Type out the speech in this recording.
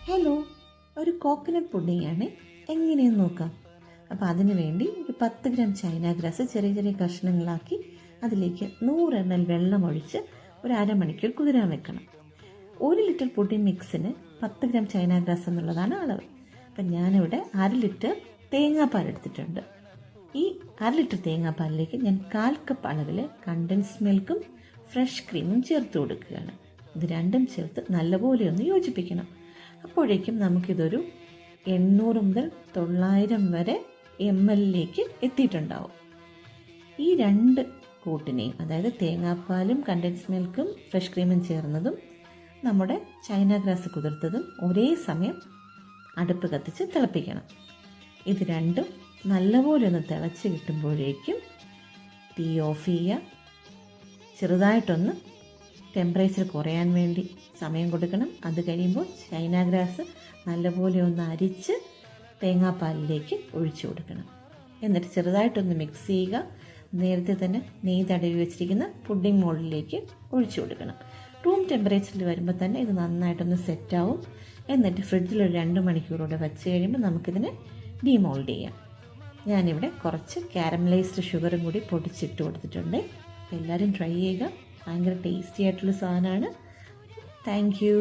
Hello, ഒരു coconut പുഡിങ്ങാണ്. എങ്ങനെയെന്ന് നോക്കാം. അപ്പോൾ അതിന് വേണ്ടി ഒരു 10 ഗ്രാം ചൈന ഗ്രാസ് ചെറിയ ചെറിയ കഷ്ണങ്ങളാക്കി അതിലേക്ക് 100 ml വെള്ളം ഒഴിച്ച് ഒരു അരമണിക്കൂർ കുതിരാൻ വെക്കണം. 1 ലിറ്റർ പുഡിംഗ് മിക്സിന് 10 ഗ്രാം ചൈന ഗ്രാസ് എന്നുള്ളതാണ് അളവ്. അപ്പം ഞാനിവിടെ 1/2 ലിറ്റർ തേങ്ങാപ്പാൽ എടുത്തിട്ടുണ്ട്. ഈ 1/2 ലിറ്റർ തേങ്ങാപ്പാലിലേക്ക് ഞാൻ 1/4 കപ്പ് അളവിൽ കണ്ടൻസ് മിൽക്കും ഫ്രഷ് ക്രീമും ചേർത്ത് കൊടുക്കുകയാണ്. ഇത് രണ്ടും ചേർത്ത് നല്ലപോലെ ഒന്ന് യോജിപ്പിക്കണം. അപ്പോഴേക്കും നമുക്കിതൊരു 800 മുതൽ 900 വരെ ml എത്തിയിട്ടുണ്ടാവും. ഈ രണ്ട് കൂട്ടിനെയും, അതായത് തേങ്ങാപ്പാലും കണ്ടൻസ് മിൽക്കും ഫ്രഷ് ക്രീമും ചേർന്നതും നമ്മുടെ ചൈന ഗ്രാസ് കുതിർത്തതും ഒരേ സമയം അടുപ്പ് കത്തിച്ച് തിളപ്പിക്കണം. ഇത് രണ്ടും നല്ലപോലെ ഒന്ന് തിളച്ച് കിട്ടുമ്പോഴേക്കും തീ ഓഫ് ചെയ്യുക. ചെറുതായിട്ടൊന്ന് ടെമ്പറേച്ചർ കുറയാൻ വേണ്ടി സമയം കൊടുക്കണം. അത് കഴിയുമ്പോൾ ചൈന ഗ്രാസ് നല്ലപോലെ ഒന്ന് അരിച്ച് തേങ്ങാപ്പാലിലേക്ക് ഒഴിച്ചു കൊടുക്കണം. എന്നിട്ട് ചെറുതായിട്ടൊന്ന് മിക്സ് ചെയ്യുക. നേരത്തെ തന്നെ നെയ്യ് തടവി വെച്ചിരിക്കുന്ന പുഡിംഗ് മോൾഡിലേക്ക് ഒഴിച്ചു കൊടുക്കണം. റൂം ടെമ്പറേച്ചറിൽ വരുമ്പോൾ തന്നെ ഇത് നന്നായിട്ടൊന്ന് സെറ്റാവും. എന്നിട്ട് ഫ്രിഡ്ജിൽ ഒരു 2 മണിക്കൂറോടെ വെച്ച് കഴിയുമ്പോൾ നമുക്കിതിനെ ഡീമോൾഡ് ചെയ്യാം. ഞാനിവിടെ കുറച്ച് കാരമലൈസ്ഡ് ഷുഗറും കൂടി പൊടിച്ചിട്ട് കൊടുത്തിട്ടുണ്ട്. എല്ലാവരും ട്രൈ ചെയ്യുക. ഭയങ്കര ടേസ്റ്റി ആയിട്ടുള്ള സാധനമാണ്. Thank you.